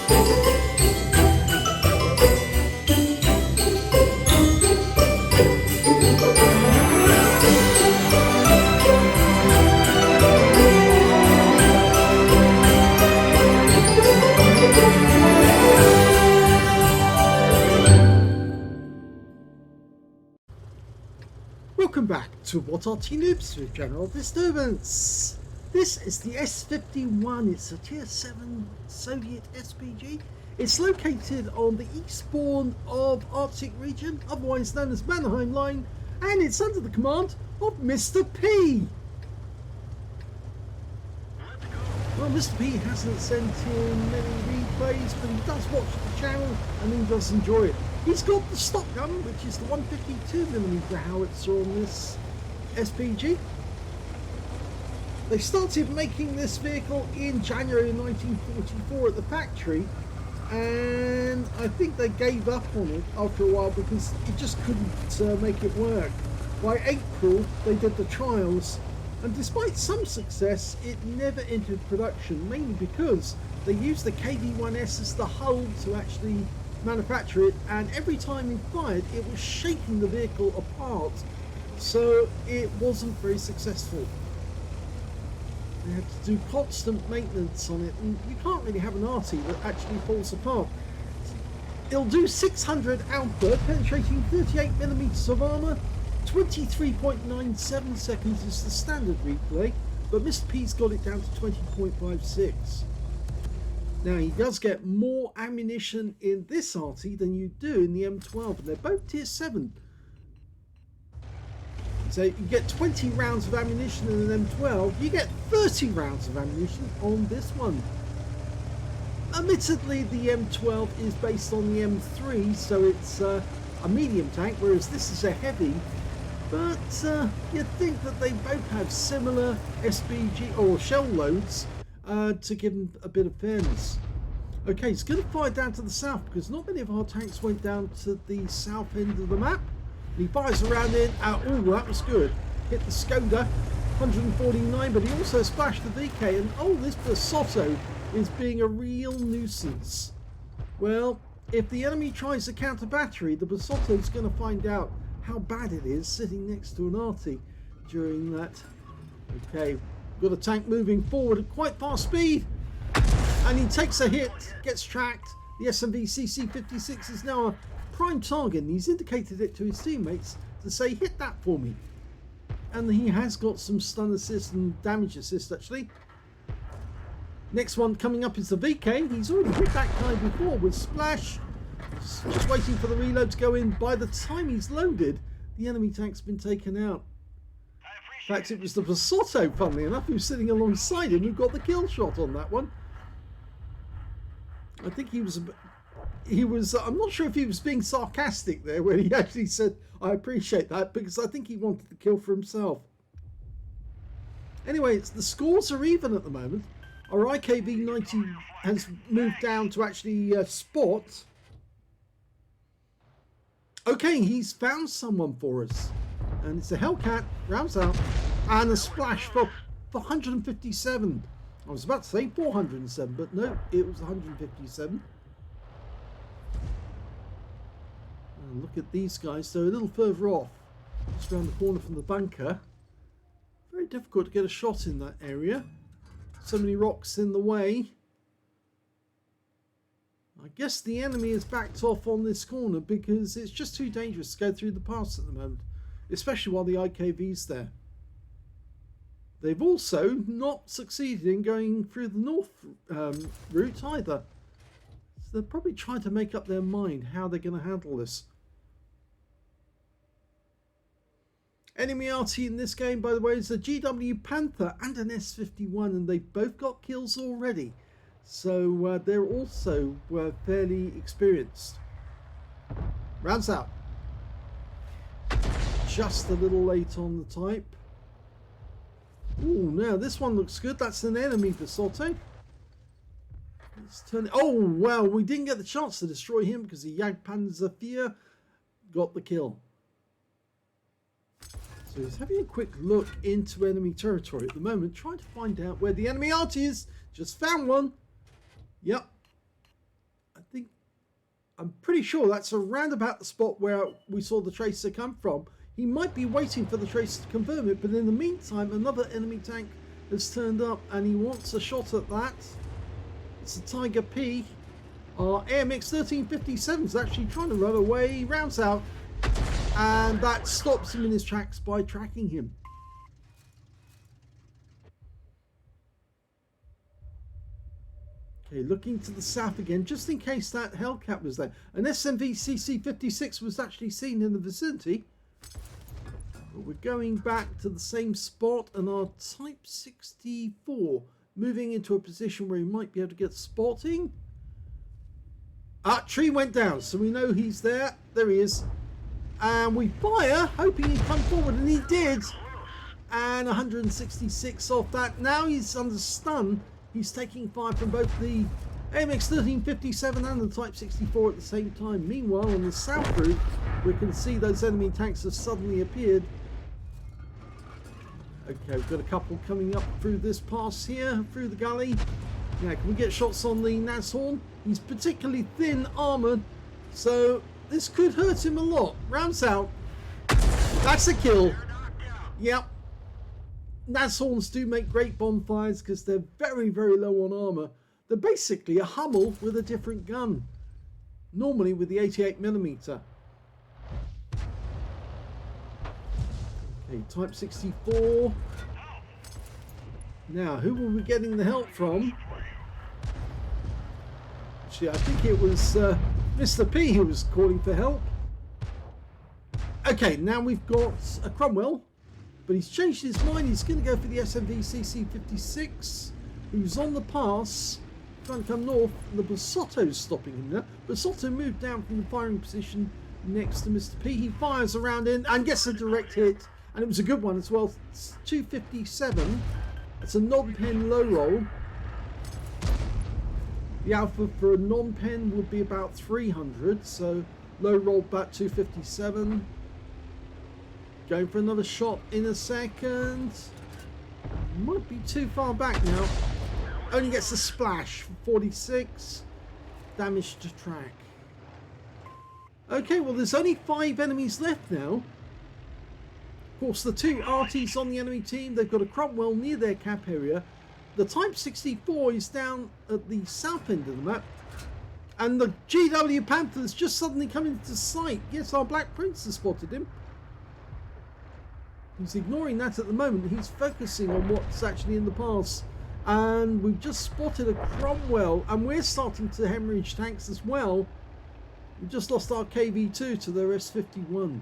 Welcome back to What Arty Noobs with General Disturbance. This is the S-51. It's a Tier 7 Soviet SPG. It's located on the eastbourne of Arctic region, otherwise known as Mannerheim Line, and it's under the command of Mr. P. Well, Mr. P hasn't sent in many replays, but he does watch the channel and he does enjoy it. He's got the stock gun, which is the 152mm howitzer on this SPG. They started making this vehicle in January 1944 at the factory, and I think they gave up on it after a while because it just couldn't make it work. By April, they did the trials, and despite some success, it never entered production, mainly because they used the KV-1S as the hull to actually manufacture it, and every time he fired it was shaking the vehicle apart, so it wasn't very successful. They had to do constant maintenance on it, and you can't really have an Arty that actually falls apart. It'll do 600 output, penetrating 38mm of armour. 23.97 seconds is the standard replay, but Mr. P's got it down to 20.56. Now, he does get more ammunition in this Arty than you do in the M12, and they're both Tier 7. So you get 20 rounds of ammunition in an M12, you get 30 rounds of ammunition on this one. Admittedly, the M12 is based on the M3, so it's a medium tank, whereas this is a heavy. But you'd think that they both have similar SPG or shell loads to give them a bit of fairness. Okay, it's going to fire down to the south because not many of our tanks went down to the south end of the map. He fires around in. Oh, that was good. Hit the Skoda, 149, but he also splashed the VK. And oh, this Basotto is being a real nuisance. Well, if the enemy tries to counter battery, the Basotto is going to find out how bad it is sitting next to an Arty during that. Okay, got a tank moving forward at quite fast speed, and he takes a hit, gets tracked. The SMV CC-56 is now a prime target, and he's indicated it to his teammates to say, hit that for me. And he has got some stun assist and damage assist actually. Next one coming up is the VK. He's already hit that guy before with splash. Just waiting for the reload to go in. By the time he's loaded, the enemy tank's been taken out. In fact, it was the Basotto, funnily enough, who's sitting alongside him who got the kill shot on that one. I think he was I'm not sure if he was being sarcastic there when he actually said, I appreciate that, because I think he wanted the kill for himself. Anyway, the scores are even at the moment. Our IKV-90 has moved down to actually spot. Okay, he's found someone for us, and it's a Hellcat, rounds out, and a splash for 157. I was about to say 407, but no, it was 157. And look at these guys, they're a little further off, just around the corner from the bunker. Very difficult to get a shot in that area. So many rocks in the way. I guess the enemy is backed off on this corner because it's just too dangerous to go through the pass at the moment, especially while the IKV's there. They've also not succeeded in going through the north route either. So they're probably trying to make up their mind how they're going to handle this. Enemy Arty in this game, by the way, is a GW Panther and an S-51, and they've both got kills already. So they're also fairly experienced. Rounds out. Just a little late on the type. Oh, now this one looks good. That's an enemy Basotto. Let's turn it. Oh, wow. We didn't get the chance to destroy him because the Jagdpanzer IV got the kill. So he's having a quick look into enemy territory at the moment, trying to find out where the enemy Arty is. Just found one. Yep. I'm pretty sure that's around about the spot where we saw the tracer come from. He might be waiting for the tracer to confirm it, but in the meantime, another enemy tank has turned up and he wants a shot at that. It's a Tiger P. Our AMX 1357 is actually trying to run away. He rounds out, and that stops him in his tracks by tracking him. Okay, looking to the south again, just in case that Hellcat was there. An SMV CC56 was actually seen in the vicinity. But we're going back to the same spot, and our Type 64 moving into a position where he might be able to get spotting. Ah, tree went down, so we know he's there. There he is. And we fire, hoping he'd come forward, and he did. And 166 off that. Now he's under stun. He's taking fire from both the AMX 1357 and the Type 64 at the same time. Meanwhile, on the south route, we can see those enemy tanks have suddenly appeared. Okay, we've got a couple coming up through this pass here, through the gully. Now, can we get shots on the Nashorn? He's particularly thin armoured, so this could hurt him a lot. Rounds out. That's a kill. Yep. Nashorns do make great bonfires because they're very, very low on armour. They're basically a Hummel with a different gun. Normally with the 88mm. Okay, Type 64. Now, who were we getting the help from? Actually, I think it was Mr. P who was calling for help. Okay, now we've got a Cromwell. But he's changed his mind. He's going to go for the SMV CC56, who's on the pass, trying to come north. The Basotto's stopping him now. Basotto moved down from the firing position next to Mr. P. He fires around in and gets a direct hit. And it was a good one as well. It's 257. It's a non-pen low roll. The alpha for a non-pen would be about 300. So low roll about 257. Going for another shot in a second. Might be too far back now. Only gets a splash for 46. Damage to track. Okay, well there's only 5 enemies left now. Of course, the 2 Artys on the enemy team. They've got a Cromwell near their cap area. The Type 64 is down at the south end of the map. And the GW Panther's just suddenly come into sight. Yes, our Black Prince has spotted him. He's ignoring that at the moment. He's focusing on what's actually in the pass. And we've just spotted a Cromwell. And we're starting to hemorrhage tanks as well. We've just lost our KV-2 to their S-51.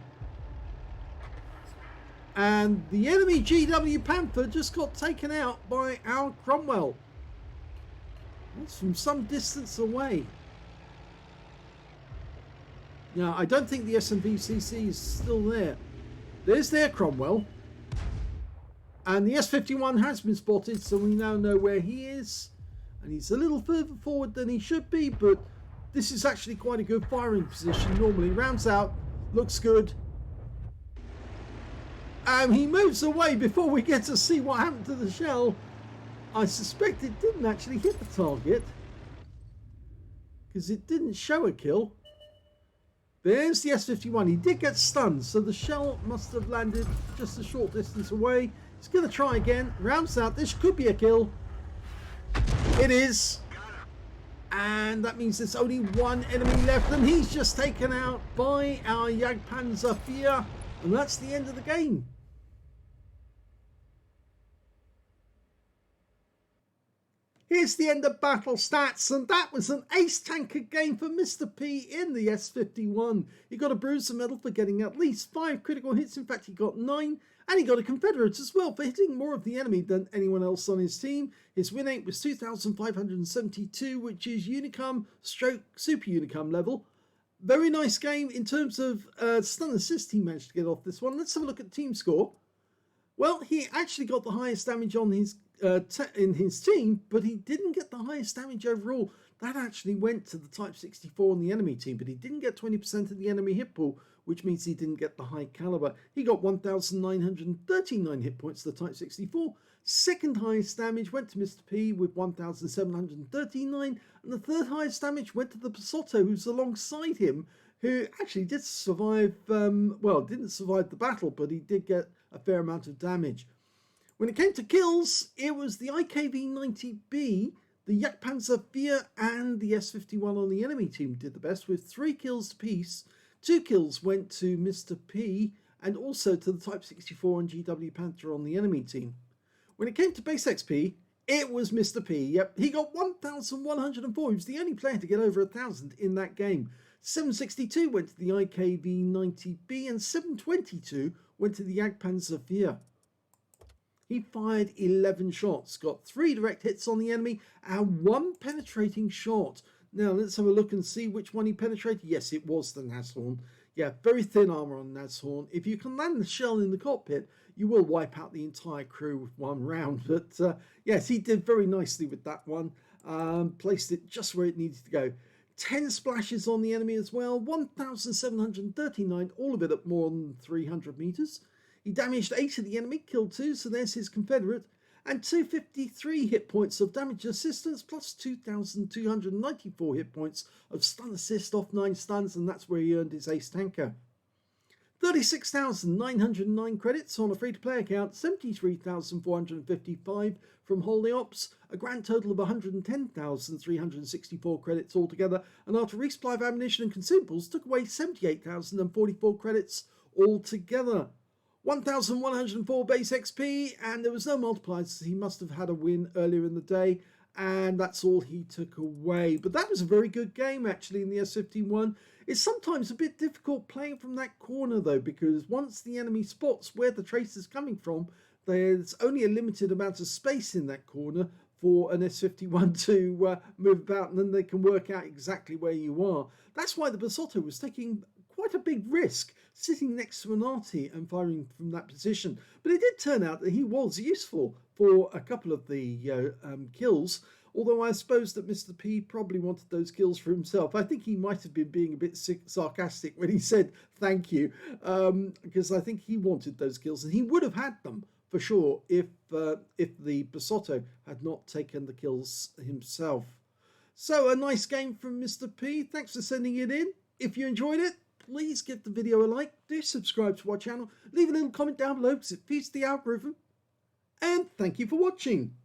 And the enemy GW Panther just got taken out by our Cromwell. That's from some distance away. Now, I don't think the SMVCC is still there. There's their Cromwell. And the S-51 has been spotted, so we now know where he is. And he's a little further forward than he should be, but this is actually quite a good firing position normally. Rounds out, looks good. And he moves away before we get to see what happened to the shell. I suspect it didn't actually hit the target, because it didn't show a kill. There's the S-51. He did get stunned, so the shell must have landed just a short distance away. He's going to try again. Rounds out. This could be a kill. It is. And that means there's only 1 enemy left, and he's just taken out by our Jagdpanzer IV. And that's the end of the game. Here's the end of battle stats, and that was an ace tanker game for Mr. P in the S-51. He got a Bruiser medal for getting at least 5 critical hits. In fact, he got 9, and he got a Confederate as well for hitting more of the enemy than anyone else on his team. His win rate was 2,572, which is Unicum stroke Super Unicum level. Very nice game in terms of stun assist he managed to get off this one. Let's have a look at team score. Well, he actually got the highest damage on his in his team, but he didn't get the highest damage overall. That actually went to the Type 64 on the enemy team, but he didn't get 20% of the enemy hit pool, which means he didn't get the high caliber. He got 1,939 hit points to the Type 64. Second highest damage went to Mr. P with 1,739, and the third highest damage went to the Basotto, who's alongside him, who actually did survive, well, didn't survive the battle, but he did get a fair amount of damage. When it came to kills, it was the IKV-90B, the Jagdpanzer IV, and the S-51 on the enemy team did the best, with 3 kills apiece. 2 kills went to Mr. P, and also to the Type 64 and GW Panther on the enemy team. When it came to base XP, it was Mr. P. Yep, he got 1,104. He was the only player to get over 1,000 in that game. 762 went to the IKV-90B, and 722 went to the Jagdpanzer IV. He fired 11 shots, got 3 direct hits on the enemy, and 1 penetrating shot. Now, let's have a look and see which one he penetrated. Yes, it was the Nashorn. Yeah, very thin armor on Nashorn. If you can land the shell in the cockpit, you will wipe out the entire crew with 1 round. But yes, he did very nicely with that one. Placed it just where it needed to go. 10 splashes on the enemy as well. 1,739, all of it at more than 300 meters. He damaged 8 of the enemy, killed 2, so there's his Confederate, and 253 hit points of damage assistance, plus 2,294 hit points of stun assist off 9 stuns, and that's where he earned his ace tanker. 36,909 credits on a free-to-play account, 73,455 from Holy Ops, a grand total of 110,364 credits altogether, and after resupply of ammunition and consumables took away 78,044 credits altogether. 1,104 base XP, and there was no multipliers, so he must have had a win earlier in the day, and that's all he took away. But that was a very good game, actually, in the S-51. It's sometimes a bit difficult playing from that corner, though, because once the enemy spots where the trace is coming from, there's only a limited amount of space in that corner for an S-51 to move about, and then they can work out exactly where you are. That's why the Basotto was taking quite a big risk, sitting next to an Arty and firing from that position. But it did turn out that he was useful for a couple of the kills, although I suppose that Mr. P probably wanted those kills for himself. I think he might have been being a bit sarcastic when he said thank you, because I think he wanted those kills, and he would have had them for sure if the Basotto had not taken the kills himself. So a nice game from Mr. P. Thanks for sending it in. If you enjoyed it, please give the video a like, do subscribe to our channel, leave a little comment down below because it feeds the algorithm, and thank you for watching.